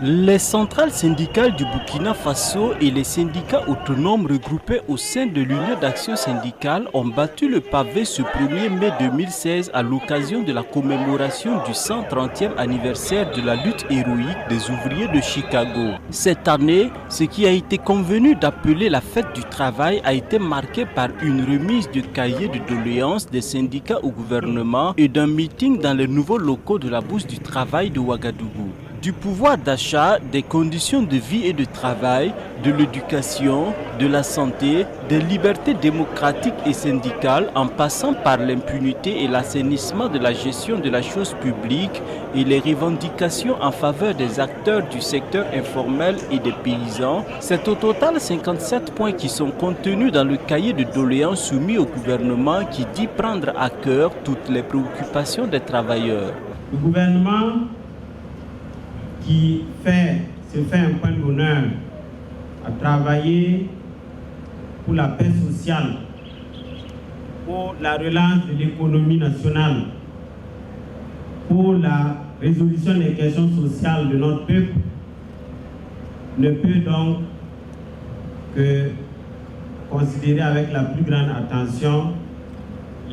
Les centrales syndicales du Burkina Faso et les syndicats autonomes regroupés au sein de l'Union d'action syndicale ont battu le pavé ce 1er mai 2016 à l'occasion de la commémoration du 130e anniversaire de la lutte héroïque des ouvriers de Chicago. Cette année, ce qui a été convenu d'appeler la fête du travail a été marqué par une remise de cahiers de doléances des syndicats au gouvernement et d'un meeting dans les nouveaux locaux de la Bourse du travail de Ouagadougou. Du pouvoir d'achat, des conditions de vie et de travail, de l'éducation, de la santé, des libertés démocratiques et syndicales en passant par l'impunité et l'assainissement de la gestion de la chose publique et les revendications en faveur des acteurs du secteur informel et des paysans, c'est au total 57 points qui sont contenus dans le cahier de doléances soumis au gouvernement qui dit prendre à cœur toutes les préoccupations des travailleurs. Le gouvernement qui se fait un point d'honneur à travailler pour la paix sociale, pour la relance de l'économie nationale, pour la résolution des questions sociales de notre peuple, ne peut donc que considérer avec la plus grande attention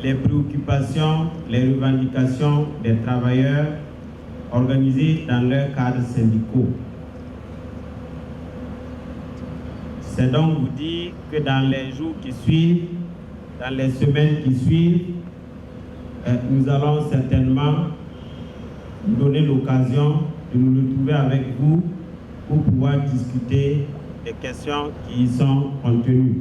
les préoccupations, les revendications des travailleurs organisés dans leurs cadres syndicaux. C'est donc vous dire que dans les jours qui suivent, dans les semaines qui suivent, nous allons certainement nous donner l'occasion de nous retrouver avec vous pour pouvoir discuter des questions qui y sont contenues.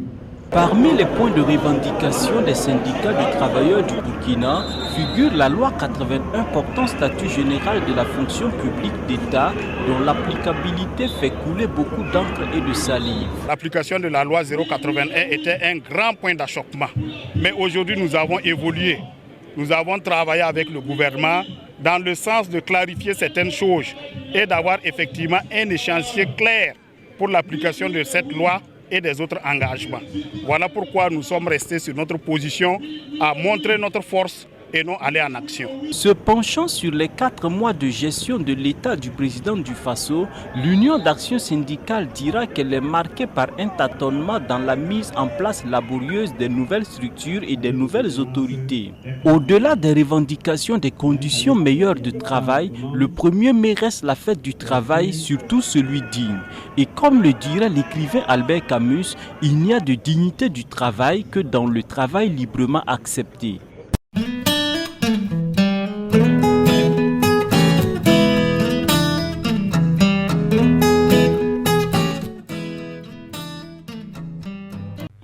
Parmi les points de revendication des syndicats de travailleurs du Burkina figure la loi 81 portant statut général de la fonction publique d'État dont l'applicabilité fait couler beaucoup d'encre et de salive. L'application de la loi 081 était un grand point d'achoppement. Mais aujourd'hui nous avons évolué. Nous avons travaillé avec le gouvernement dans le sens de clarifier certaines choses et d'avoir effectivement un échéancier clair pour l'application de cette loi et des autres engagements. Voilà pourquoi nous sommes restés sur notre position à montrer notre force et non aller en action. Se penchant sur les 4 mois de gestion de l'État du président du Faso, l'Union d'action syndicale dira qu'elle est marquée par un tâtonnement dans la mise en place laborieuse des nouvelles structures et des nouvelles autorités. Au-delà des revendications des conditions meilleures de travail, le 1er mai reste la fête du travail, surtout celui digne. Et comme le dirait l'écrivain Albert Camus, il n'y a de dignité du travail que dans le travail librement accepté.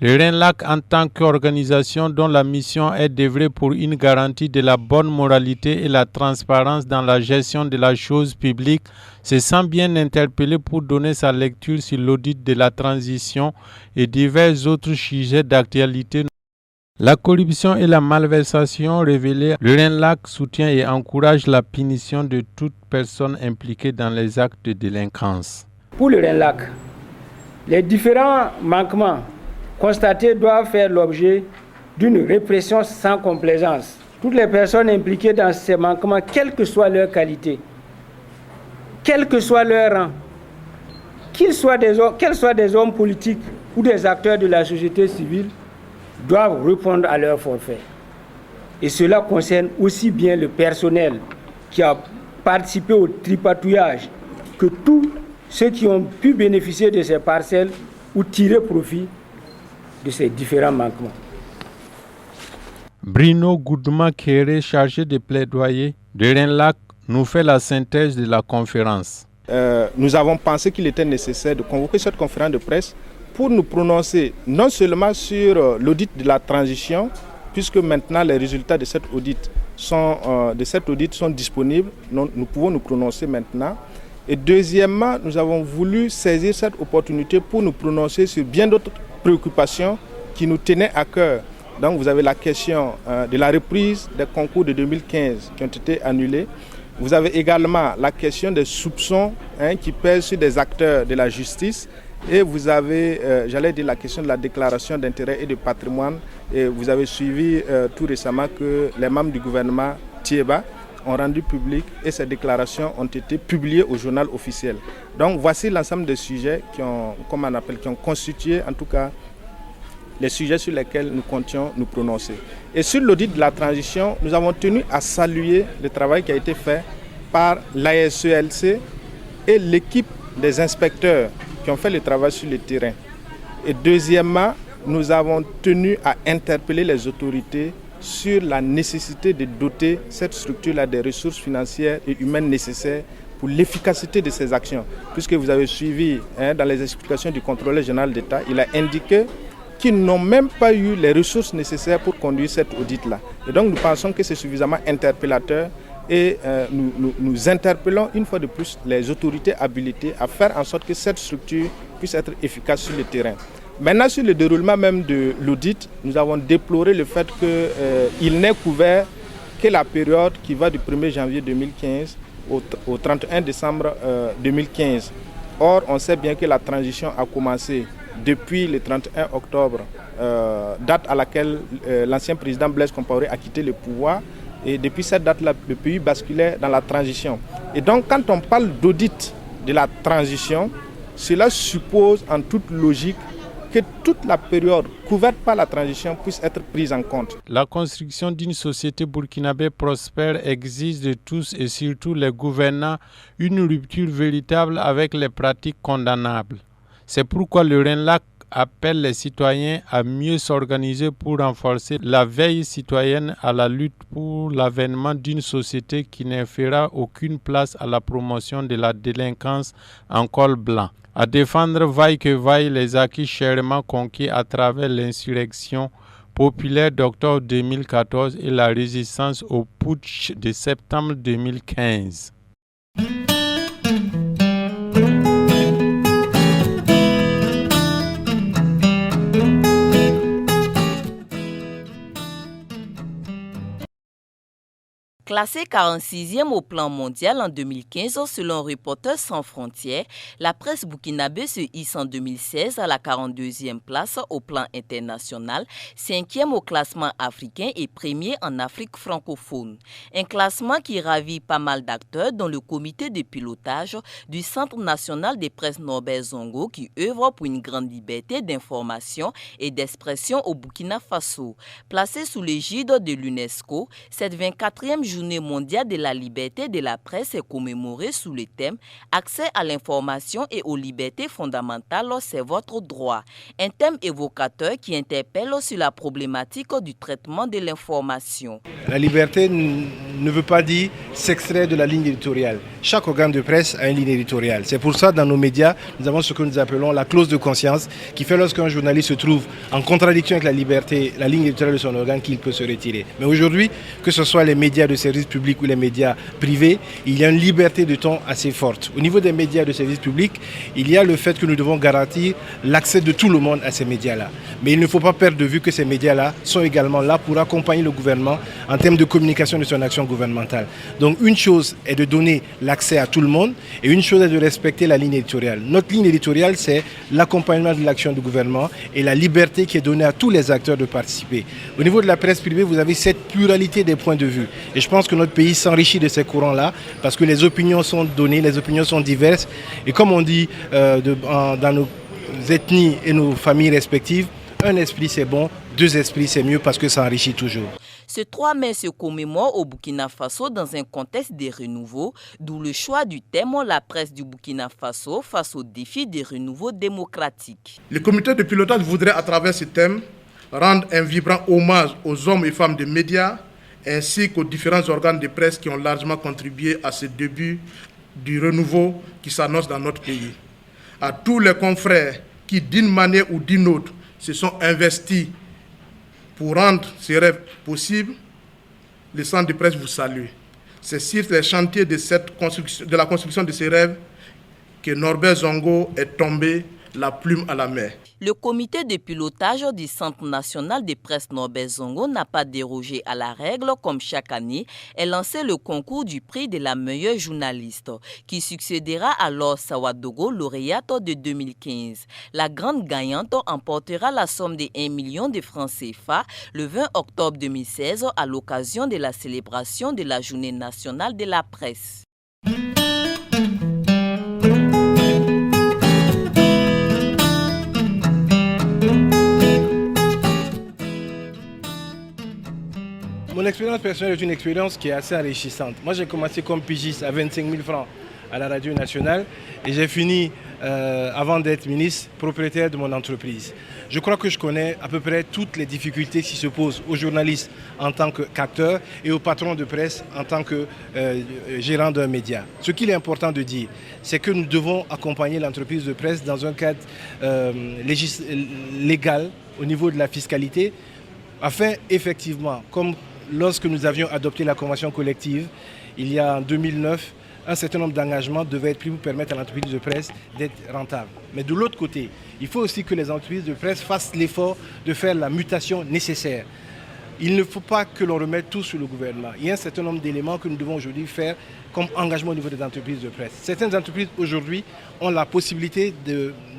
Le RENLAC en tant qu'organisation dont la mission est d'œuvrer pour une garantie de la bonne moralité et la transparence dans la gestion de la chose publique se sent bien interpellé pour donner sa lecture sur l'audit de la transition et divers autres sujets d'actualité. La corruption et la malversation révélées, le RENLAC soutient et encourage la punition de toute personne impliquée dans les actes de délinquance. Pour le RENLAC, les différents manquements constatés doivent faire l'objet d'une répression sans complaisance. Toutes les personnes impliquées dans ces manquements, quelle que soit leur qualité, quel que soit leur rang, qu'ils soient des hommes politiques ou des acteurs de la société civile, doivent répondre à leur forfait. Et cela concerne aussi bien le personnel qui a participé au tripatouillage que tous ceux qui ont pu bénéficier de ces parcelles ou tirer profit de ces différents manquements. Bruno Goudma-Kéré, chargé de plaidoyer de RENLAC, nous fait la synthèse de la conférence. Nous avons pensé qu'il était nécessaire de convoquer cette conférence de presse pour nous prononcer non seulement sur l'audit de la transition, puisque maintenant les résultats de cet audit sont disponibles, nous pouvons nous prononcer maintenant. Et deuxièmement, nous avons voulu saisir cette opportunité pour nous prononcer sur bien d'autres préoccupations qui nous tenaient à cœur. Donc vous avez la question de la reprise des concours de 2015 qui ont été annulés. Vous avez également la question des soupçons qui pèsent sur des acteurs de la justice. Et vous avez, la question de la déclaration d'intérêt et de patrimoine. Et vous avez suivi tout récemment que les membres du gouvernement Thiéba ont rendu public et ces déclarations ont été publiées au journal officiel. Donc voici l'ensemble des sujets qui ont constitué en tout cas les sujets sur lesquels nous comptions nous prononcer. Et sur l'audit de la transition, nous avons tenu à saluer le travail qui a été fait par l'ASELC et l'équipe des inspecteurs qui ont fait le travail sur le terrain. Et deuxièmement, nous avons tenu à interpeller les autorités sur la nécessité de doter cette structure-là des ressources financières et humaines nécessaires pour l'efficacité de ces actions. Puisque vous avez suivi dans les explications du contrôleur général d'État, il a indiqué qu'ils n'ont même pas eu les ressources nécessaires pour conduire cet audit-là. Et donc nous pensons que c'est suffisamment interpellateur et nous interpellons une fois de plus les autorités habilitées à faire en sorte que cette structure puisse être efficace sur le terrain. Maintenant, sur le déroulement même de l'audit, nous avons déploré le fait qu'il n'ait couvert que la période qui va du 1er janvier 2015 au 31 décembre 2015. Or, on sait bien que la transition a commencé depuis le 31 octobre, date à laquelle l'ancien président Blaise Compaoré a quitté le pouvoir. Et depuis cette date-là, le pays basculait dans la transition. Et donc, quand on parle d'audit de la transition, cela suppose en toute logique que toute la période couverte par la transition puisse être prise en compte. La construction d'une société burkinabé prospère exige de tous et surtout les gouvernants une rupture véritable avec les pratiques condamnables. C'est pourquoi le RENLAC appelle les citoyens à mieux s'organiser pour renforcer la veille citoyenne à la lutte pour l'avènement d'une société qui ne fera aucune place à la promotion de la délinquance en col blanc. À défendre vaille que vaille les acquis chèrement conquis à travers l'insurrection populaire d'octobre 2014 et la résistance au putsch de septembre 2015. Classée 46e au plan mondial en 2015 selon Reporters sans frontières, la presse burkinabé se hisse en 2016 à la 42e place au plan international, 5e au classement africain et premier en Afrique francophone. Un classement qui ravit pas mal d'acteurs dont le comité de pilotage du Centre national des presses Norbert Zongo qui œuvre pour une grande liberté d'information et d'expression au Burkina Faso. Placée sous l'égide de l'UNESCO, cette 24e Journée mondiale de la liberté de la presse est commémorée sous le thème « Accès à l'information et aux libertés fondamentales, c'est votre droit ». Un thème évocateur qui interpelle sur la problématique du traitement de l'information. La liberté ne veut pas dire s'extraire de la ligne éditoriale. Chaque organe de presse a une ligne éditoriale. C'est pour ça, dans nos médias, nous avons ce que nous appelons la clause de conscience, qui fait lorsqu'un journaliste se trouve en contradiction avec la liberté, la ligne éditoriale de son organe, qu'il peut se retirer. Mais aujourd'hui, que ce soit les médias de service public ou les médias privés, il y a une liberté de ton assez forte. Au niveau des médias de service public, il y a le fait que nous devons garantir l'accès de tout le monde à ces médias-là. Mais il ne faut pas perdre de vue que ces médias-là sont également là pour accompagner le gouvernement en termes de communication de son action gouvernementale. Donc une chose est de donner l'accès à tout le monde et une chose est de respecter la ligne éditoriale. Notre ligne éditoriale, c'est l'accompagnement de l'action du gouvernement et la liberté qui est donnée à tous les acteurs de participer. Au niveau de la presse privée, vous avez cette pluralité des points de vue. Et je pense que notre pays s'enrichit de ces courants-là parce que les opinions sont données, les opinions sont diverses. Et comme on dit dans nos ethnies et nos familles respectives, un esprit c'est bon, deux esprits c'est mieux parce que ça enrichit toujours. Ce 3 mai se commémore au Burkina Faso dans un contexte de renouveau, d'où le choix du thème « La presse du Burkina Faso face aux défis des renouveaux démocratiques ». Le comité de pilotage voudrait à travers ce thème rendre un vibrant hommage aux hommes et femmes des médias ainsi qu'aux différents organes de presse qui ont largement contribué à ce début du renouveau qui s'annonce dans notre pays. À tous les confrères qui, d'une manière ou d'une autre, se sont investis pour rendre ces rêves possibles, le Centre de presse vous salue. C'est sur les chantiers de la construction de ces rêves que Norbert Zongo est tombé la plume à la main. Le comité de pilotage du Centre national de presse Norbert Zongo n'a pas dérogé à la règle comme chaque année et lancé le concours du prix de la meilleure journaliste qui succédera à Laure Sawadogo, lauréate de 2015. La grande gagnante emportera la somme de 1 million de francs CFA le 20 octobre 2016 à l'occasion de la célébration de la Journée nationale de la presse. Mon expérience personnelle est une expérience qui est assez enrichissante. Moi, j'ai commencé comme pigiste à 25 000 francs à la radio nationale et j'ai fini, avant d'être ministre, propriétaire de mon entreprise. Je crois que je connais à peu près toutes les difficultés qui se posent aux journalistes en tant qu'acteurs et aux patrons de presse en tant que gérant d'un média. Ce qu'il est important de dire, c'est que nous devons accompagner l'entreprise de presse dans un cadre légal au niveau de la fiscalité, afin effectivement, comme lorsque nous avions adopté la convention collective, il y a en 2009, un certain nombre d'engagements devaient être pris pour permettre à l'entreprise de presse d'être rentable. Mais de l'autre côté, il faut aussi que les entreprises de presse fassent l'effort de faire la mutation nécessaire. Il ne faut pas que l'on remette tout sur le gouvernement. Il y a un certain nombre d'éléments que nous devons aujourd'hui faire comme engagement au niveau des entreprises de presse. Certaines entreprises aujourd'hui ont la possibilité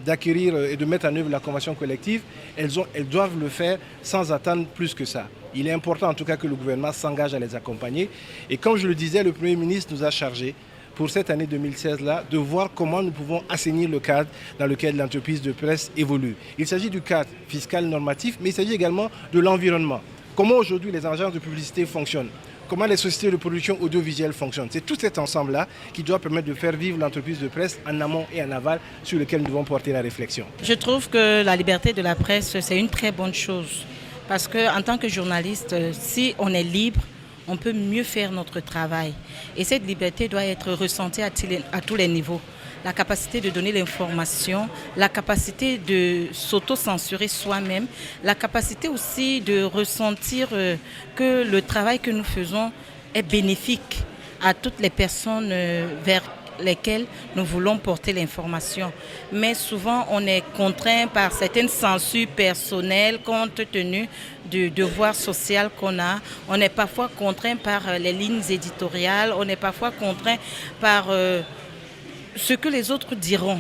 d'acquérir et de mettre en œuvre la convention collective. Elles doivent le faire sans attendre plus que ça. Il est important en tout cas que le gouvernement s'engage à les accompagner. Et comme je le disais, le Premier ministre nous a chargé pour cette année 2016-là, de voir comment nous pouvons assainir le cadre dans lequel l'entreprise de presse évolue. Il s'agit du cadre fiscal normatif, mais il s'agit également de l'environnement. Comment aujourd'hui les agences de publicité fonctionnent, comment les sociétés de production audiovisuelle fonctionnent. C'est tout cet ensemble-là qui doit permettre de faire vivre l'entreprise de presse en amont et en aval sur lequel nous devons porter la réflexion. Je trouve que la liberté de la presse, c'est une très bonne chose. Parce qu'en tant que journaliste, si on est libre, on peut mieux faire notre travail. Et cette liberté doit être ressentie à tous les niveaux. La capacité de donner l'information, la capacité de s'auto-censurer soi-même, la capacité aussi de ressentir que le travail que nous faisons est bénéfique à toutes les personnes vers lesquelles nous voulons porter l'information. Mais souvent, on est contraint par certaines censures personnelles compte tenu du devoir social qu'on a. On est parfois contraint par les lignes éditoriales, on est parfois contraint par ce que les autres diront.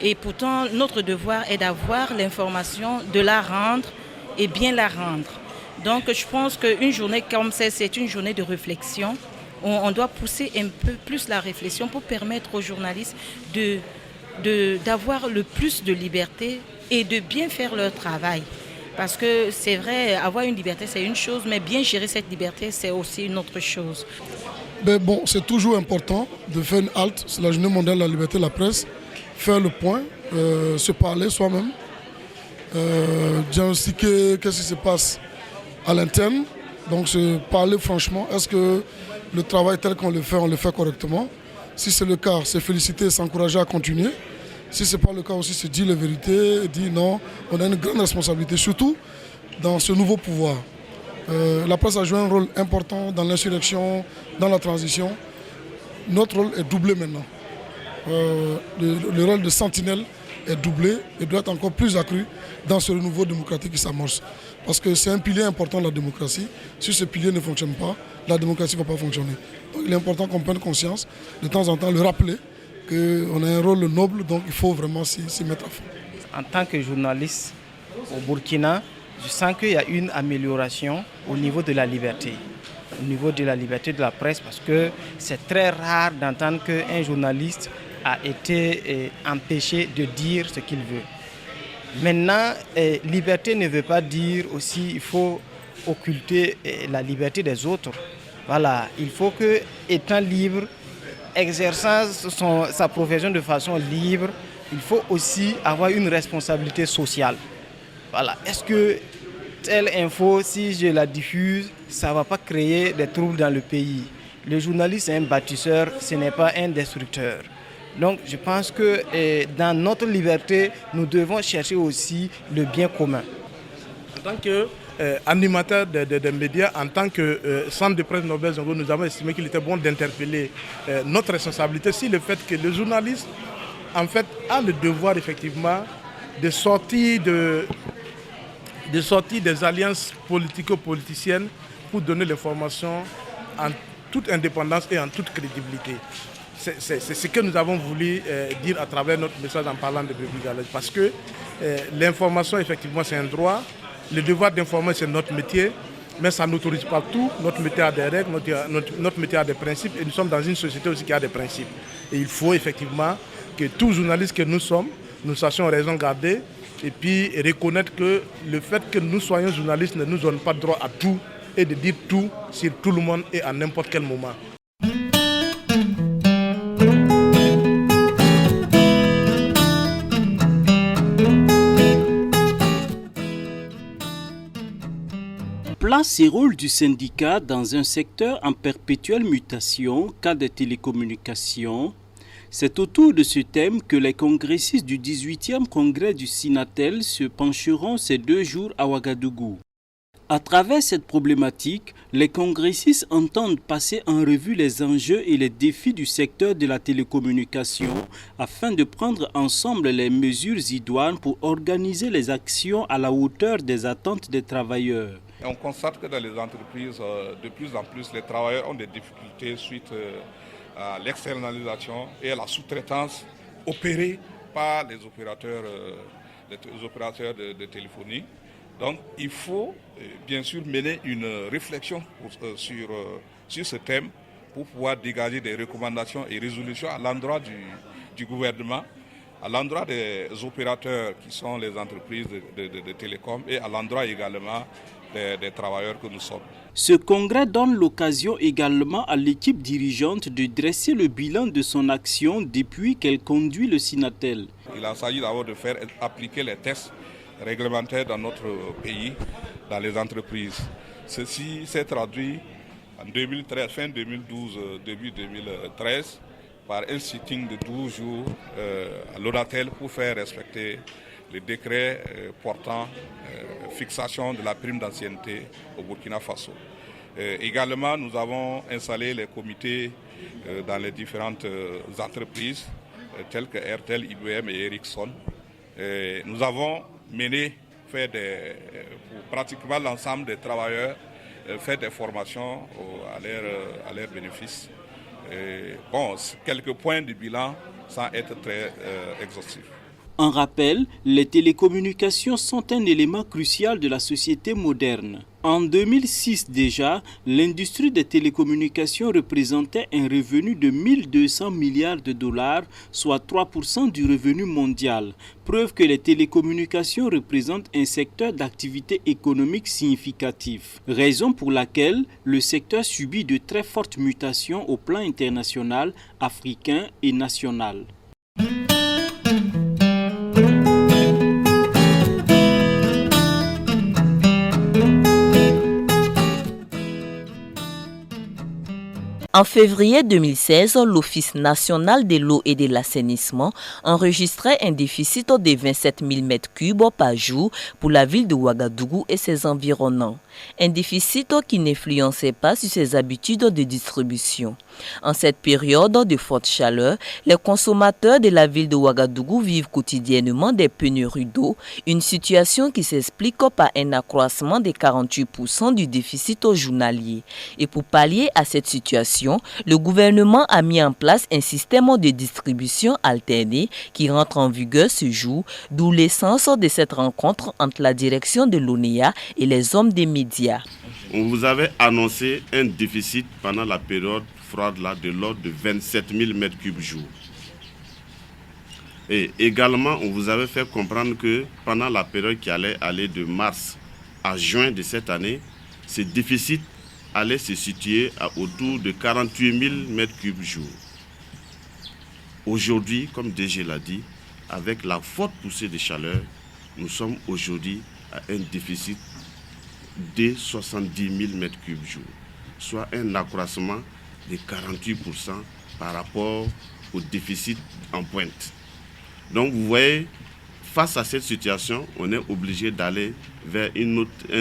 Et pourtant, notre devoir est d'avoir l'information, de la rendre et bien la rendre. Donc, je pense qu'une journée comme ça, c'est une journée de réflexion. On doit pousser un peu plus la réflexion pour permettre aux journalistes d'avoir le plus de liberté et de bien faire leur travail. Parce que c'est vrai, avoir une liberté, c'est une chose, mais bien gérer cette liberté, c'est aussi une autre chose. Mais bon, c'est toujours important de faire une halte, c'est la journée mondiale de la liberté de la presse, faire le point, se parler soi-même, diagnostiquer qu'est-ce qui se passe à l'interne, donc se parler franchement, est-ce que le travail tel qu'on le fait, on le fait correctement. Si c'est le cas, c'est féliciter et s'encourager à continuer. Si ce n'est pas le cas aussi, c'est dire la vérité, dire non, on a une grande responsabilité, surtout dans ce nouveau pouvoir. La presse a joué un rôle important dans l'insurrection, dans la transition. Notre rôle est doublé maintenant. Le rôle de sentinelle est doublé et doit être encore plus accru dans ce renouveau démocratique qui s'amorce. Parce que c'est un pilier important de la démocratie. Si ce pilier ne fonctionne pas, la démocratie ne va pas fonctionner. Donc il est important qu'on prenne conscience, de temps en temps, le rappeler qu'on a un rôle noble, donc il faut vraiment s'y mettre à fond. En tant que journaliste au Burkina, je sens qu'il y a une amélioration au niveau de la liberté. Au niveau de la liberté de la presse, parce que c'est très rare d'entendre qu'un journaliste a été empêché de dire ce qu'il veut. Maintenant, liberté ne veut pas dire aussi qu'il faut occulter la liberté des autres. Voilà, il faut que, étant libre, exerçant sa profession de façon libre, il faut aussi avoir une responsabilité sociale. Voilà, est-ce que telle info, si je la diffuse, ça ne va pas créer des troubles dans le pays? Le journaliste est un bâtisseur, ce n'est pas un destructeur. Donc je pense que dans notre liberté, nous devons chercher aussi le bien commun. En tant qu'animateur des médias, en tant que centre de presse Norbert Zongo, nous avons estimé qu'il était bon d'interpeller notre responsabilité sur le fait que le journaliste en fait, a le devoir effectivement de sortie des alliances politico-politiciennes pour donner l'information en toute indépendance et en toute crédibilité. C'est ce que nous avons voulu dire à travers notre message en parlant de brebis galeuses. Parce que l'information, effectivement, c'est un droit. Le devoir d'informer, c'est notre métier. Mais ça n'autorise pas tout. Notre métier a des règles, notre métier a des principes. Et nous sommes dans une société aussi qui a des principes. Et il faut effectivement que tous journalistes que nous sommes, nous sachions raison garder. Et puis reconnaître que le fait que nous soyons journalistes ne nous donne pas droit à tout et de dire tout sur tout le monde et à n'importe quel moment. Place et rôle du syndicat dans un secteur en perpétuelle mutation, cas des télécommunications. C'est autour de ce thème que les congressistes du 18e congrès du Sinatel se pencheront ces 2 jours à Ouagadougou. À travers cette problématique, les congressistes entendent passer en revue les enjeux et les défis du secteur de la télécommunication afin de prendre ensemble les mesures idoines pour organiser les actions à la hauteur des attentes des travailleurs. On constate que dans les entreprises, de plus en plus, les travailleurs ont des difficultés suite à l'externalisation et à la sous-traitance opérée par les opérateurs de téléphonie. Donc il faut bien sûr mener une réflexion sur ce thème pour pouvoir dégager des recommandations et résolutions à l'endroit du gouvernement, à l'endroit des opérateurs qui sont les entreprises de télécom et à l'endroit également des travailleurs que nous sommes. Ce congrès donne l'occasion également à l'équipe dirigeante de dresser le bilan de son action depuis qu'elle conduit le Sinatel. Il a s'agit d'abord de faire appliquer les textes réglementaires dans notre pays, dans les entreprises. Ceci s'est traduit en 2013, fin 2012, début 2013, par un sitting de 12 jours à l'ONATEL pour faire respecter les décrets portant fixation de la prime d'ancienneté au Burkina Faso. Également, nous avons installé les comités dans les différentes entreprises telles que RTL, IBM et Ericsson. Nous avons pour pratiquement l'ensemble des travailleurs, fait des formations à leur bénéfice. Quelques points de bilan sans être très exhaustif. En rappel, les télécommunications sont un élément crucial de la société moderne. En 2006 déjà, l'industrie des télécommunications représentait un revenu de 1200 milliards de dollars, soit 3% du revenu mondial. Preuve que les télécommunications représentent un secteur d'activité économique significatif. Raison pour laquelle le secteur subit de très fortes mutations au plan international, africain et national. En février 2016, l'Office national de l'eau et de l'assainissement enregistrait un déficit de 27 000 m3 par jour pour la ville de Ouagadougou et ses environnants. Un déficit qui n'influençait pas sur ses habitudes de distribution. En cette période de forte chaleur, les consommateurs de la ville de Ouagadougou vivent quotidiennement des pénuries d'eau, une situation qui s'explique par un accroissement de 48% du déficit journalier. Et pour pallier à cette situation, le gouvernement a mis en place un système de distribution alterné qui rentre en vigueur ce jour, d'où l'essence de cette rencontre entre la direction de l'ONEA et les hommes des médias. On vous avait annoncé un déficit pendant la période froide là, de l'ordre de 27 000 m3 jour. Et également, on vous avait fait comprendre que pendant la période qui allait aller de mars à juin de cette année, ce déficit allait se situer autour de 48 000 m3 jour. Aujourd'hui, comme DG l'a dit, avec la forte poussée de chaleur, nous sommes aujourd'hui à un déficit de 70 000 m3 jour, soit un accroissement de 48% par rapport au déficit en pointe. Donc vous voyez, face à cette situation, on est obligé d'aller vers un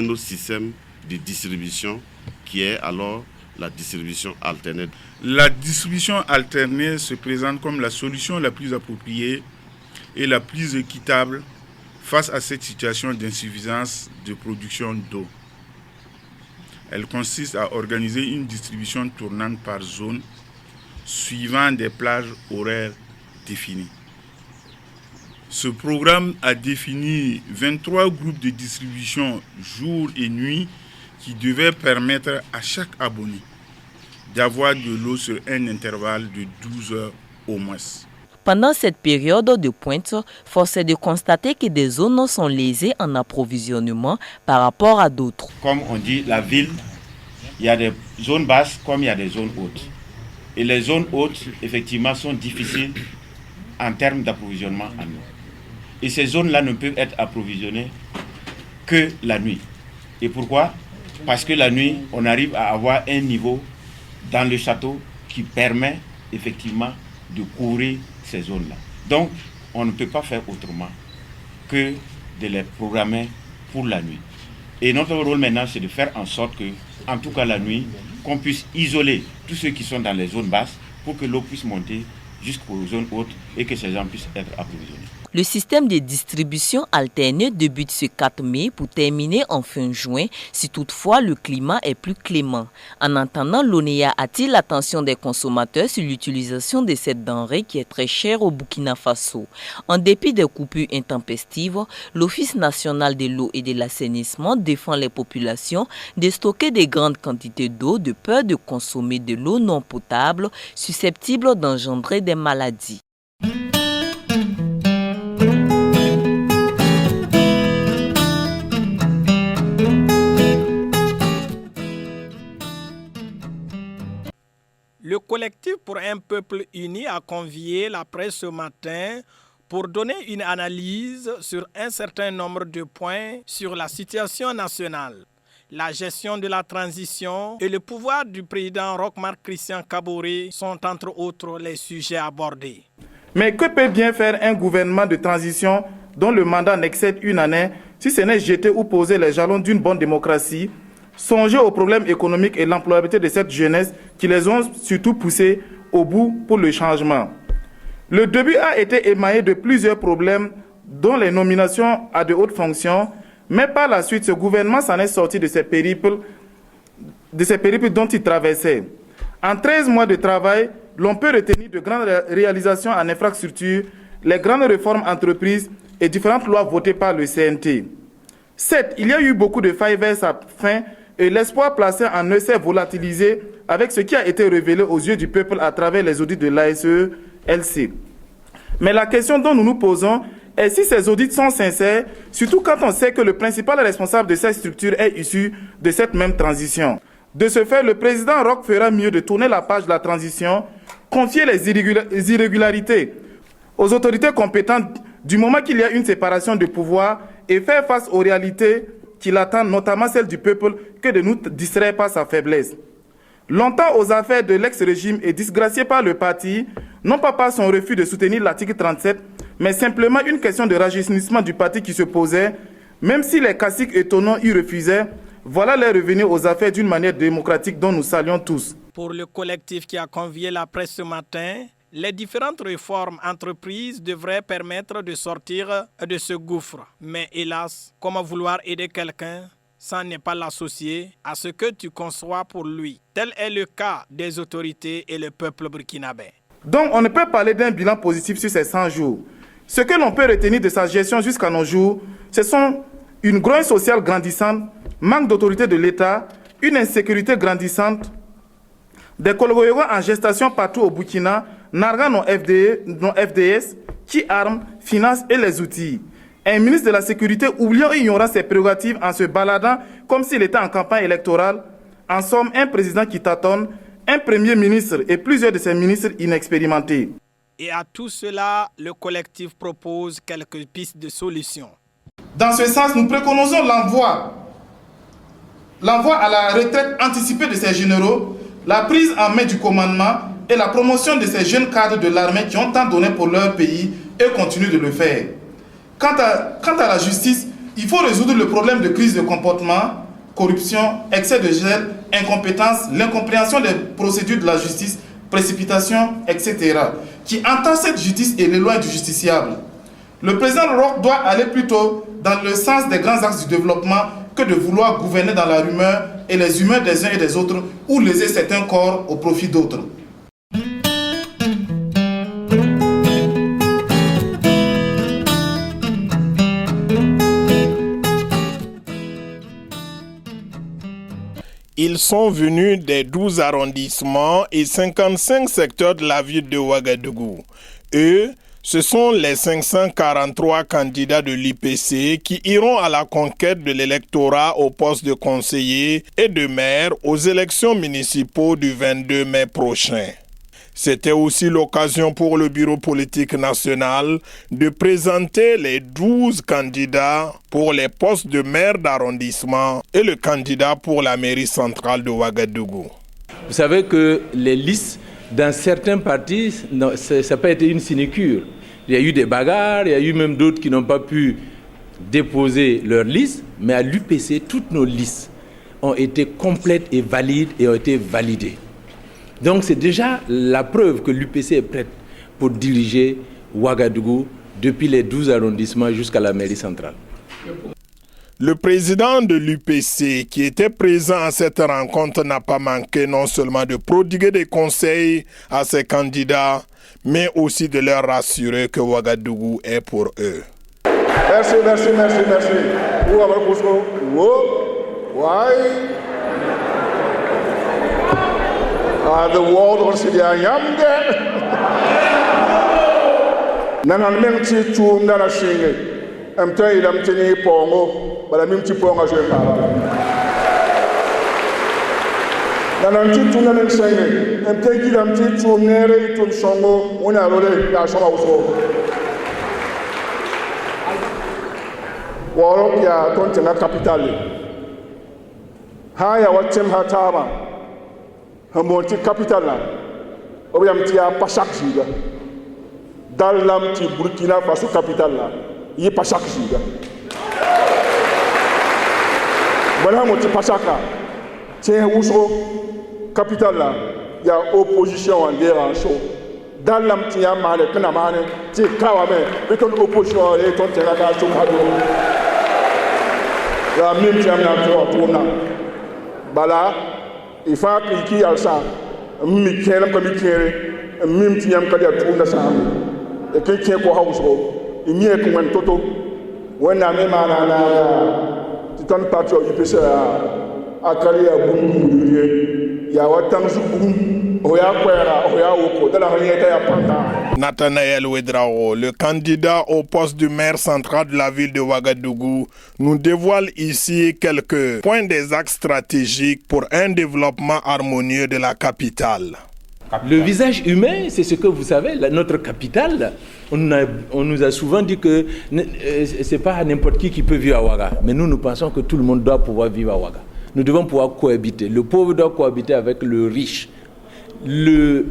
autre système de distribution qui est alors la distribution alternée. La distribution alternée se présente comme la solution la plus appropriée et la plus équitable face à cette situation d'insuffisance de production d'eau. Elle consiste à organiser une distribution tournante par zone suivant des plages horaires définies. Ce programme a défini 23 groupes de distribution jour et nuit qui devaient permettre à chaque abonné d'avoir de l'eau sur un intervalle de 12 heures au moins. Pendant cette période de pointe, force est de constater que des zones sont lésées en approvisionnement par rapport à d'autres. Comme on dit, la ville, il y a des zones basses comme il y a des zones hautes. Et les zones hautes, effectivement, sont difficiles en termes d'approvisionnement en eau. Et ces zones-là ne peuvent être approvisionnées que la nuit. Et pourquoi? Parce que la nuit, on arrive à avoir un niveau dans le château qui permet effectivement de couvrir ces zones-là. Donc, on ne peut pas faire autrement que de les programmer pour la nuit. Et notre rôle maintenant, c'est de faire en sorte que, en tout cas la nuit, qu'on puisse isoler tous ceux qui sont dans les zones basses pour que l'eau puisse monter jusqu'aux zones hautes et que ces gens puissent être approvisionnés. Le système de distribution alternée débute ce 4 mai pour terminer en fin juin si toutefois le climat est plus clément. En attendant, l'ONEA attire l'attention des consommateurs sur l'utilisation de cette denrée qui est très chère au Burkina Faso. En dépit des coupures intempestives, l'Office national de l'eau et de l'assainissement défend les populations de stocker de grandes quantités d'eau de peur de consommer de l'eau non potable susceptible d'engendrer des maladies. Le collectif pour un peuple uni a convié la presse ce matin pour donner une analyse sur un certain nombre de points sur la situation nationale, la gestion de la transition et le pouvoir du président Roch-Marc Christian Kaboré sont entre autres les sujets abordés. Mais que peut bien faire un gouvernement de transition dont le mandat n'excède une année si ce n'est jeter ou poser les jalons d'une bonne démocratie? Songez aux problèmes économiques et l'employabilité de cette jeunesse qui les ont surtout poussés au bout pour le changement. Le début a été émaillé de plusieurs problèmes, dont les nominations à de hautes fonctions, mais par la suite, ce gouvernement s'en est sorti de ces périples dont il traversait. En 13 mois de travail, l'on peut retenir de grandes réalisations en infrastructure, les grandes réformes entreprises et différentes lois votées par le CNT. Certes, il y a eu beaucoup de failles vers sa fin et l'espoir placé en eux s'est volatilisé avec ce qui a été révélé aux yeux du peuple à travers les audits de l'ASE-LC. Mais la question dont nous nous posons est si ces audits sont sincères, surtout quand on sait que le principal responsable de cette structure est issu de cette même transition. De ce fait, le président Roch fera mieux de tourner la page de la transition, confier les irrégularités aux autorités compétentes du moment qu'il y a une séparation de pouvoir et faire face aux réalités qui l'attendent, notamment celles du peuple, que de nous distraire par sa faiblesse. Longtemps aux affaires de l'ex-régime et disgracié par le parti, non pas par son refus de soutenir l'article 37, mais simplement une question de rajeunissement du parti qui se posait, même si les caciques étonnants y refusaient, voilà les revenus aux affaires d'une manière démocratique dont nous saluons tous. Pour le collectif qui a convié la presse ce matin, les différentes réformes entreprises devraient permettre de sortir de ce gouffre. Mais hélas, comment vouloir aider quelqu'un sans ne pas l'associer à ce que tu conçois pour lui? Tel est le cas des autorités et le peuple burkinabé. Donc on ne peut parler d'un bilan positif sur ces 100 jours. Ce que l'on peut retenir de sa gestion jusqu'à nos jours, ce sont une grogne sociale grandissante, manque d'autorité de l'État, une insécurité grandissante, des Cologoyogos en gestation partout au Burkina, narguant nos FDS, qui arment, financent et les outils. Un ministre de la Sécurité oubliant et ignorant ses prérogatives en se baladant comme s'il était en campagne électorale. En somme, un président qui tâtonne, un premier ministre et plusieurs de ses ministres inexpérimentés. Et à tout cela, le collectif propose quelques pistes de solutions. Dans ce sens, nous préconisons l'envoi à la retraite anticipée de ces généraux, la prise en main du commandement et la promotion de ces jeunes cadres de l'armée qui ont tant donné pour leur pays et continuent de le faire. Quant à la justice, il faut résoudre le problème de crise de comportement, corruption, excès de gel, incompétence, l'incompréhension des procédures de la justice, précipitation, etc., qui entend cette justice et l'éloigne du justiciable. Le président Roch doit aller plutôt dans le sens des grands axes du développement que de vouloir gouverner dans la rumeur et les humeurs des uns et des autres ou léser certains corps au profit d'autres. Ils sont venus des 12 arrondissements et 55 secteurs de la ville de Ouagadougou. Eux, ce sont les 543 candidats de l'IPC qui iront à la conquête de l'électorat au poste de conseiller et de maire aux élections municipaux du 22 mai prochain. C'était aussi l'occasion pour le Bureau politique national de présenter les 12 candidats pour les postes de maire d'arrondissement et le candidat pour la mairie centrale de Ouagadougou. Vous savez que les listes dans certains partis, ça n'a pas été une sinécure. Il y a eu des bagarres, il y a eu même d'autres qui n'ont pas pu déposer leur liste, mais à l'UPC, toutes nos listes ont été complètes et valides et ont été validées. Donc c'est déjà la preuve que l'UPC est prête pour diriger Ouagadougou depuis les 12 arrondissements jusqu'à la mairie centrale. Le président de l'UPC, qui était présent à cette rencontre, n'a pas manqué non seulement de prodiguer des conseils à ses candidats, mais aussi de leur rassurer que Ouagadougou est pour eux. Merci. The world was the young Nanan Menti to Nana Singing. I'm telling them to Pongo, but I'm in Tiponga. Nanan to Nanan Singing. I'm taking them to Nere to Songo when I wrote it. That's all I was. Warokia, Tontina Capital. Haya, what Tim Hatama. Monti capital là, obéam tia pas chaque jour. Dans l'amti Burkina Faso capital là, il est pas chaque jour. Voilà monti pas chaque là. Tiens Ousso capital là, il y a opposition en guerre en chaud. Dans l'amti Yamane, Kanamane, tiens Kawame, mais ton opposition est ton terrain à Choukhado. La même tiens n'a tourna. Bala. Il faut qu'il y ait ça. Mi kena ko mi kere mim ti yam ka dia tunda sa e ke ke ko hawso e mi e ko man toto wona me mana na ti ton parti o UPC a kali ya bungu yuri ya watan su bum o ya kwera o ya woko dala hanyeta ya panta. Nathanaël Ouedraogo, le candidat au poste de maire central de la ville de Ouagadougou, nous dévoile ici quelques points des axes stratégiques pour un développement harmonieux de la capitale. Le visage humain, c'est ce que vous savez, notre capitale, on nous a souvent dit que ce n'est pas n'importe qui peut vivre à Ouaga. Mais nous pensons que tout le monde doit pouvoir vivre à Ouaga. Nous devons pouvoir cohabiter. Le pauvre doit cohabiter avec le riche. Le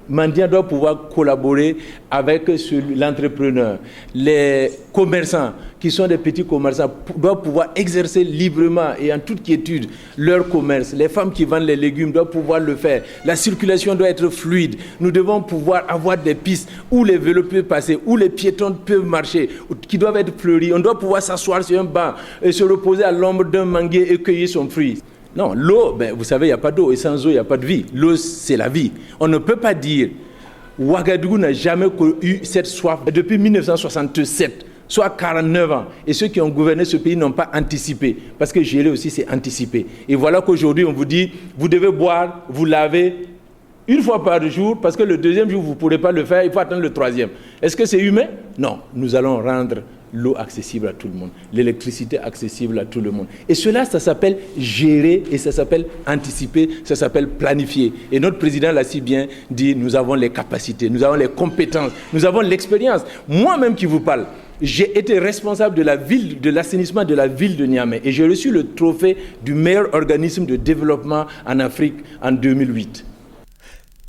mendiant doit pouvoir collaborer avec l'entrepreneur. Les commerçants, qui sont des petits commerçants, doivent pouvoir exercer librement et en toute quiétude leur commerce. Les femmes qui vendent les légumes doivent pouvoir le faire. La circulation doit être fluide. Nous devons pouvoir avoir des pistes où les vélos peuvent passer, où les piétons peuvent marcher, qui doivent être fleuries. On doit pouvoir s'asseoir sur un banc et se reposer à l'ombre d'un manguier et cueillir son fruit. Non, l'eau, vous savez, il n'y a pas d'eau et sans eau, il n'y a pas de vie. L'eau, c'est la vie. On ne peut pas dire Ouagadougou n'a jamais eu cette soif depuis 1967, soit 49 ans. Et ceux qui ont gouverné ce pays n'ont pas anticipé. Parce que geler aussi, c'est anticiper. Et voilà qu'aujourd'hui, on vous dit, vous devez boire, vous laver une fois par jour, parce que le deuxième jour, vous ne pourrez pas le faire, il faut attendre le troisième. Est-ce que c'est humain? Non, nous allons rendre l'eau accessible à tout le monde, l'électricité accessible à tout le monde. Et cela, ça s'appelle gérer et ça s'appelle anticiper, ça s'appelle planifier. Et notre président l'a si bien dit, nous avons les capacités, nous avons les compétences, nous avons l'expérience. Moi-même qui vous parle, j'ai été responsable de l'assainissement de la ville de Niamey et j'ai reçu le trophée du meilleur organisme de développement en Afrique en 2008.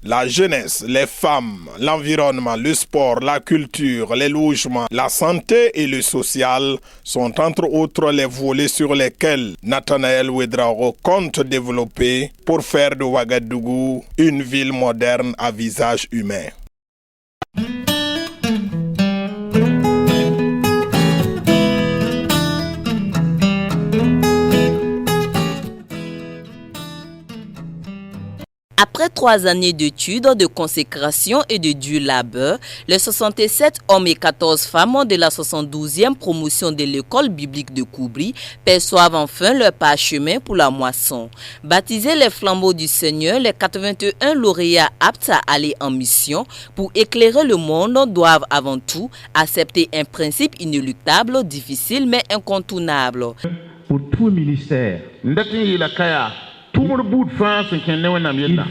La jeunesse, les femmes, l'environnement, le sport, la culture, les logements, la santé et le social sont entre autres les volets sur lesquels Nathanaël Ouedraogo compte développer pour faire de Ouagadougou une ville moderne à visage humain. Après 3 années d'études, de consécration et de dur labeur, les 67 hommes et 14 femmes de la 72e promotion de l'école biblique de Koubri perçoivent enfin leur parchemin pour la moisson. Baptisés les flambeaux du Seigneur, les 81 lauréats aptes à aller en mission pour éclairer le monde doivent avant tout accepter un principe inéluctable, difficile mais incontournable. Pour tout ministère, il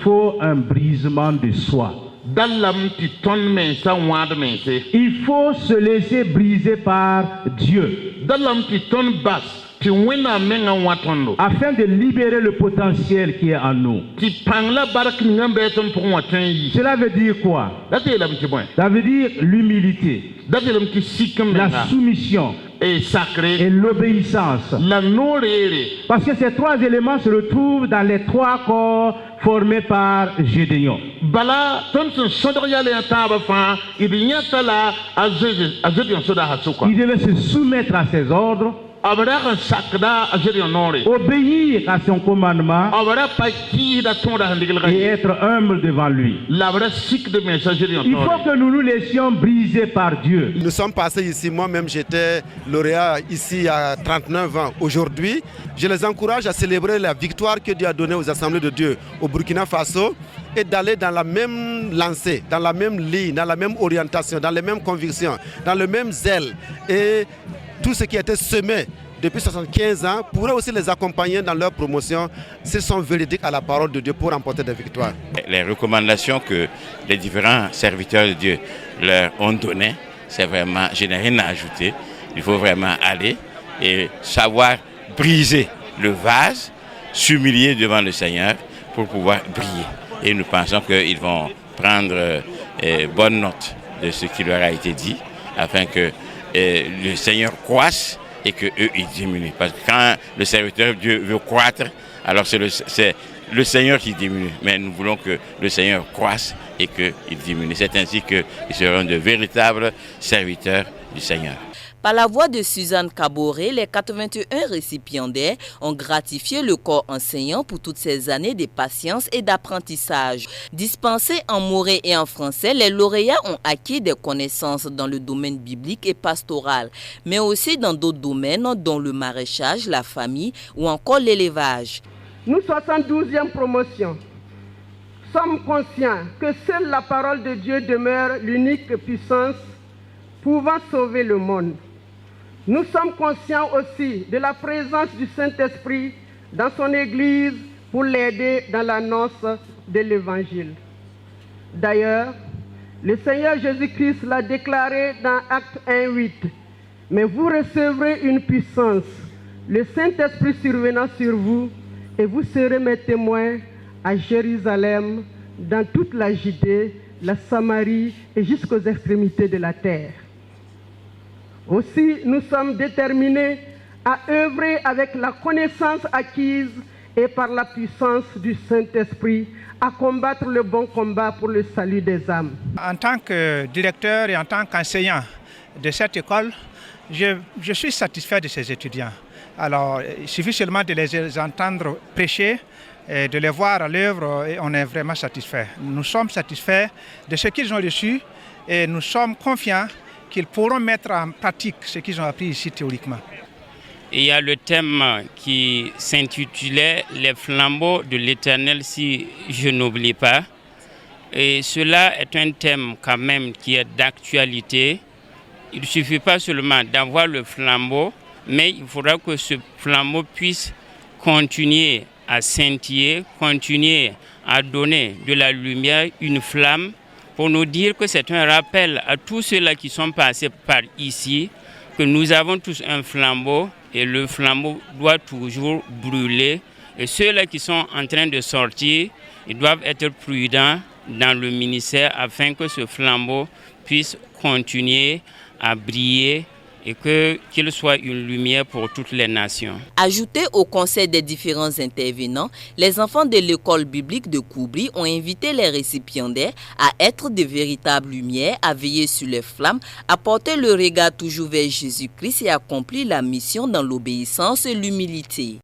faut un brisement de soi. Il faut se laisser briser par Dieu afin de libérer le potentiel qui est en nous. Cela veut dire quoi? Ça veut dire l'humilité, la soumission et l'obéissance. Parce que ces 3 éléments se retrouvent dans les 3 corps formés par Gédéon. Il devait se soumettre à ses ordres, obéir à son commandement et être humble devant lui. Il faut que nous nous laissions briser par Dieu. Nous sommes passés ici, moi-même j'étais lauréat ici à 39 ans. Aujourd'hui, je les encourage à célébrer la victoire que Dieu a donnée aux assemblées de Dieu au Burkina Faso et d'aller dans la même lancée, dans la même ligne, dans la même orientation, dans les mêmes convictions, dans le même zèle. Et tout ce qui a été semé depuis 75 ans pourrait aussi les accompagner dans leur promotion s'ils sont véridiques à la parole de Dieu pour remporter des victoires. Les recommandations que les différents serviteurs de Dieu leur ont données, c'est vraiment, je n'ai rien à ajouter. Il faut vraiment aller et savoir briser le vase, s'humilier devant le Seigneur pour pouvoir briller. Et nous pensons qu'ils vont prendre bonne note de ce qui leur a été dit afin que le Seigneur croisse et qu'eux ils diminuent. Parce que quand le serviteur de Dieu veut croître, alors c'est le Seigneur qui diminue. Mais nous voulons que le Seigneur croisse et qu'il diminue. C'est ainsi qu'ils seront de véritables serviteurs du Seigneur. Par la voix de Suzanne Caboret, les 81 récipiendaires ont gratifié le corps enseignant pour toutes ces années de patience et d'apprentissage. Dispensés en moré et en français, les lauréats ont acquis des connaissances dans le domaine biblique et pastoral, mais aussi dans d'autres domaines dont le maraîchage, la famille ou encore l'élevage. Nous, 72e promotion, sommes conscients que seule la parole de Dieu demeure l'unique puissance pouvant sauver le monde. Nous sommes conscients aussi de la présence du Saint-Esprit dans son Église pour l'aider dans l'annonce de l'Évangile. D'ailleurs, le Seigneur Jésus-Christ l'a déclaré dans Actes 1:8. Mais vous recevrez une puissance, le Saint-Esprit survenant sur vous, et vous serez mes témoins à Jérusalem, dans toute la Judée, la Samarie et jusqu'aux extrémités de la terre. Aussi, nous sommes déterminés à œuvrer avec la connaissance acquise et par la puissance du Saint-Esprit à combattre le bon combat pour le salut des âmes. En tant que directeur et en tant qu'enseignant de cette école, je suis satisfait de ces étudiants. Alors, il suffit seulement de les entendre prêcher et de les voir à l'œuvre et on est vraiment satisfait. Nous sommes satisfaits de ce qu'ils ont reçu et nous sommes confiants qu'ils pourront mettre en pratique ce qu'ils ont appris ici théoriquement. Il y a le thème qui s'intitulait « Les flambeaux de l'Éternel si je n'oublie pas ». Et cela est un thème quand même qui est d'actualité. Il ne suffit pas seulement d'avoir le flambeau, mais il faudra que ce flambeau puisse continuer à scintiller, continuer à donner de la lumière, une flamme, pour nous dire que c'est un rappel à tous ceux-là qui sont passés par ici, que nous avons tous un flambeau et le flambeau doit toujours brûler. Et ceux-là qui sont en train de sortir, ils doivent être prudents dans le ministère afin que ce flambeau puisse continuer à briller et qu'il soit une lumière pour toutes les nations. Ajoutés au conseil des différents intervenants, les enfants de l'école biblique de Koubri ont invité les récipiendaires à être de véritables lumières, à veiller sur les flammes, à porter le regard toujours vers Jésus-Christ et à accomplir la mission dans l'obéissance et l'humilité.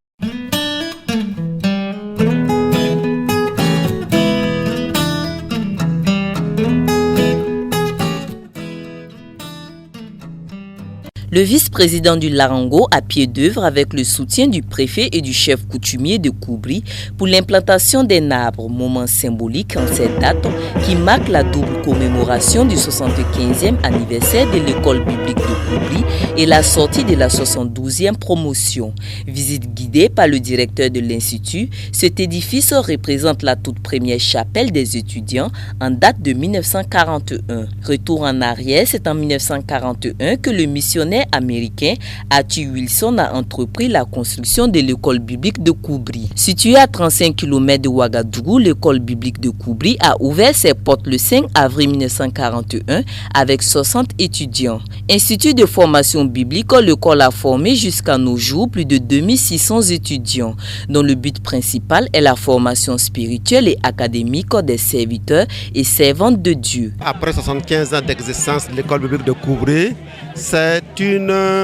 Le vice-président du Larango à pied d'œuvre avec le soutien du préfet et du chef coutumier de Koubri pour l'implantation d'un arbre, moment symbolique en cette date qui marque la double commémoration du 75e anniversaire de l'école biblique de Koubri et la sortie de la 72e promotion. Visite guidée par le directeur de l'Institut, cet édifice représente la toute première chapelle des étudiants en date de 1941. Retour en arrière, c'est en 1941 que le missionnaire américain Arthur Wilson a entrepris la construction de l'école biblique de Koubri. Située à 35 km de Ouagadougou, l'école biblique de Koubri a ouvert ses portes le 5 avril 1941 avec 60 étudiants. Institut de formation biblique, l'école a formé jusqu'à nos jours plus de 2600 étudiants, dont le but principal est la formation spirituelle et académique des serviteurs et servantes de Dieu. Après 75 ans d'existence de l'école biblique de Koubri, c'est une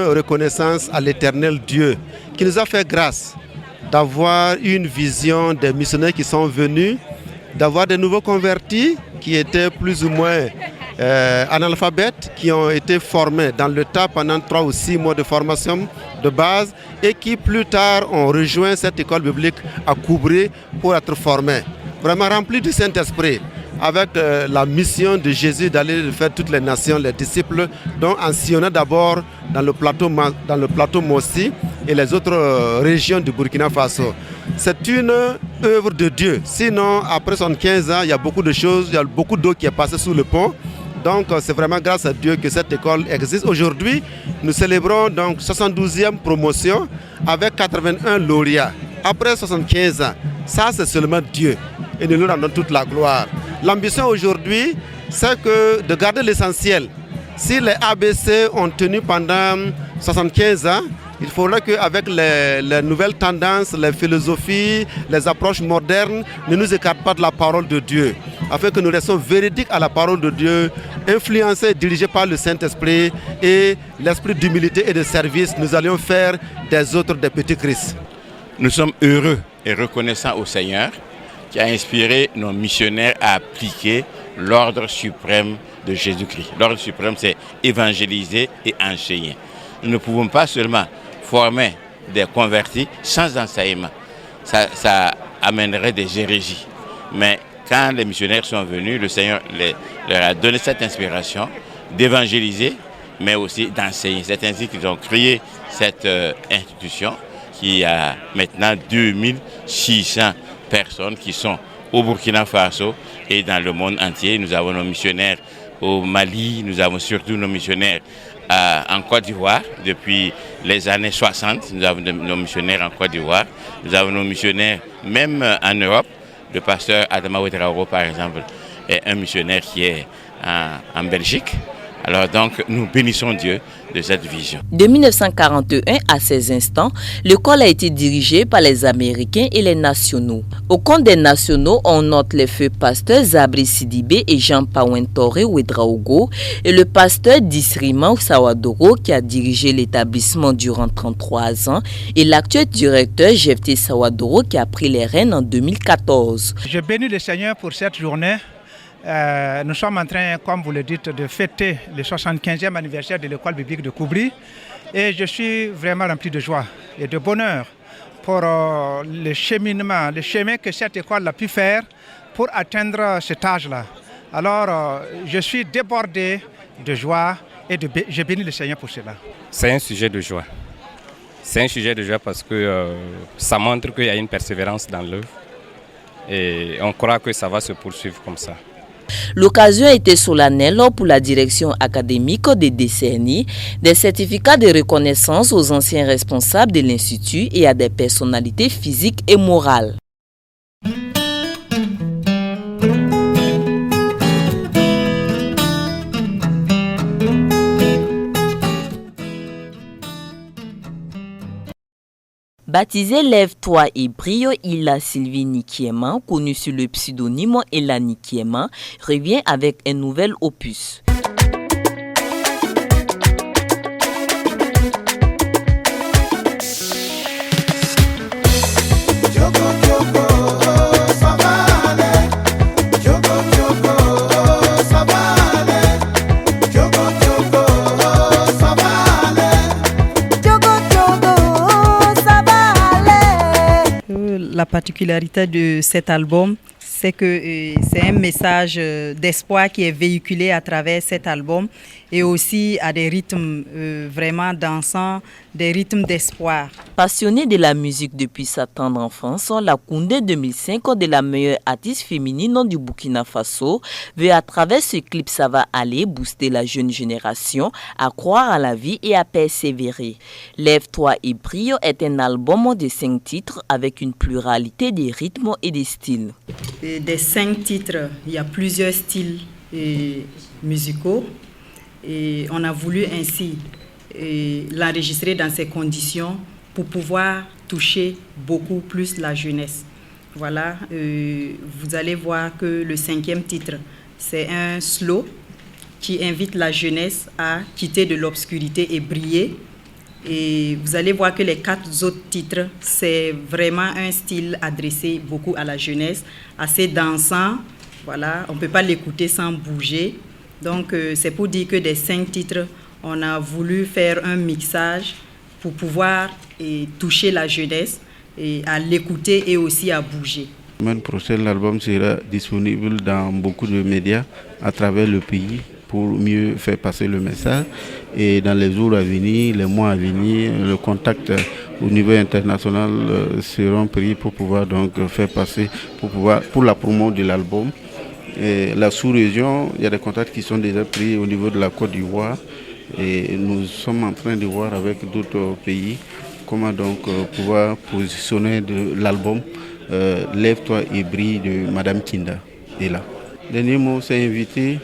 reconnaissance à l'éternel Dieu qui nous a fait grâce d'avoir une vision des missionnaires qui sont venus, d'avoir des nouveaux convertis qui étaient plus ou moins analphabètes, qui ont été formés dans le tas pendant 3 ou 6 mois de formation de base et qui plus tard ont rejoint cette école biblique à Koubri pour être formés. Vraiment remplis du Saint-Esprit, avec la mission de Jésus d'aller faire toutes les nations, les disciples, dont en sillonnant d'abord dans le plateau Mossi et les autres régions du Burkina Faso. C'est une œuvre de Dieu. Sinon, après 75 ans, il y a beaucoup de choses, il y a beaucoup d'eau qui est passée sous le pont. Donc c'est vraiment grâce à Dieu que cette école existe. Aujourd'hui, nous célébrons donc 72e promotion avec 81 lauréats. Après 75 ans, ça c'est seulement Dieu et nous lui rendons toute la gloire. L'ambition aujourd'hui, c'est de garder l'essentiel. Si les ABC ont tenu pendant 75 ans, il faudra qu'avec les nouvelles tendances, les philosophies, les approches modernes, ne nous écartent pas de la parole de Dieu, afin que nous restions véridiques à la parole de Dieu, influencés et dirigés par le Saint-Esprit et l'esprit d'humilité et de service. Nous allions faire des autres des petits Christ. Nous sommes heureux et reconnaissants au Seigneur qui a inspiré nos missionnaires à appliquer l'ordre suprême de Jésus-Christ. L'ordre suprême, c'est évangéliser et enseigner. Nous ne pouvons pas seulement former des convertis sans enseignement. Ça amènerait des hérésies. Mais quand les missionnaires sont venus, le Seigneur leur a donné cette inspiration d'évangéliser, mais aussi d'enseigner. C'est ainsi qu'ils ont créé cette institution qui a maintenant 2600 personnes qui sont au Burkina Faso et dans le monde entier. Nous avons nos missionnaires au Mali, nous avons surtout nos missionnaires en Côte d'Ivoire depuis les années 60. Nous avons nos missionnaires en Côte d'Ivoire. Nous avons nos missionnaires même en Europe. Le pasteur Adama Ouedraogo, par exemple, est un missionnaire qui est en Belgique. Alors donc, nous bénissons Dieu de cette vision. De 1941 à ces instants, l'école a été dirigée par les Américains et les nationaux. Au compte des nationaux, on note les feux pasteurs Zabri Sidibé et Jean Pawentore Ouedraogo et le pasteur Disrima Sawadoro qui a dirigé l'établissement durant 33 ans et l'actuel directeur Jefté Sawadoro qui a pris les rênes en 2014. Je bénis le Seigneur pour cette journée. Nous sommes en train, comme vous le dites, de fêter le 75e anniversaire de l'école biblique de Koubri et je suis vraiment rempli de joie et de bonheur pour le cheminement, le chemin que cette école a pu faire pour atteindre cet âge-là. Alors, je suis débordé de joie et je bénis le Seigneur pour cela. C'est un sujet de joie. C'est un sujet de joie parce que ça montre qu'il y a une persévérance dans l'œuvre et on croit que ça va se poursuivre comme ça. L'occasion a été solennelle pour la direction académique des décennies, des certificats de reconnaissance aux anciens responsables de l'Institut et à des personnalités physiques et morales. Baptisé Lève-toi et brille, Ila Sylvie Nikiema, connue sous le pseudonyme Ella Nikiema, revient avec un nouvel opus. la particularité de cet album, c'est que c'est un message d'espoir qui est véhiculé à travers cet album et aussi à des rythmes vraiment dansants, des rythmes d'espoir. Passionnée de la musique depuis sa tendre enfance, la Koundé 2005 de la meilleure artiste féminine du Burkina Faso veut à travers ce clip Ça va aller booster la jeune génération à croire à la vie et à persévérer. Lève-toi et brille est un album de 5 titres avec une pluralité des rythmes et des styles. Des 5 titres, il y a plusieurs styles musicaux et on a voulu ainsi l'enregistrer dans ces conditions pour pouvoir toucher beaucoup plus la jeunesse. Voilà, vous allez voir que le 5e titre, c'est un slow qui invite la jeunesse à quitter de l'obscurité et briller. Et vous allez voir que les 4 autres titres, c'est vraiment un style adressé beaucoup à la jeunesse, assez dansant. Voilà, on ne peut pas l'écouter sans bouger. Donc, c'est pour dire que des 5 titres, on a voulu faire un mixage pour pouvoir toucher la jeunesse et à l'écouter et aussi à bouger. La semaine prochaine, l'album sera disponible dans beaucoup de médias à travers le pays pour mieux faire passer le message. Et dans les jours à venir, les mois à venir, le contact au niveau international seront pris pour pouvoir donc faire passer, pour la promo de l'album. Et la sous-région, il y a des contacts qui sont déjà pris au niveau de la Côte d'Ivoire. Et nous sommes en train de voir avec d'autres pays comment donc pouvoir positionner l'album Lève-toi et brille de Madame Kinda. Et là, dernier mot, c'est inviter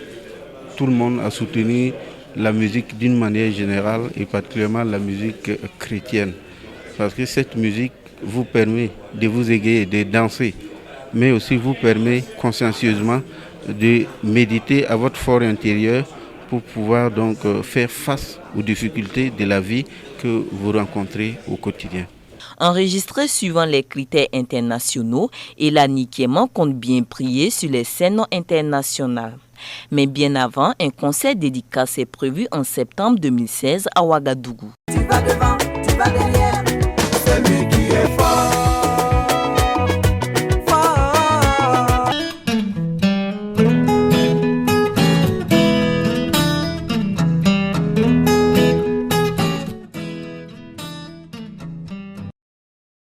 tout le monde à soutenir la musique d'une manière générale et particulièrement la musique chrétienne. Parce que cette musique vous permet de vous égayer, de danser, mais aussi vous permet consciencieusement de méditer à votre fort intérieur pour pouvoir donc faire face aux difficultés de la vie que vous rencontrez au quotidien. Enregistré suivant les critères internationaux, Elani Kéman compte bien prier sur les scènes internationales. Mais bien avant, un concert dédicace est prévu en septembre 2016 à Ouagadougou. Tu vas devant.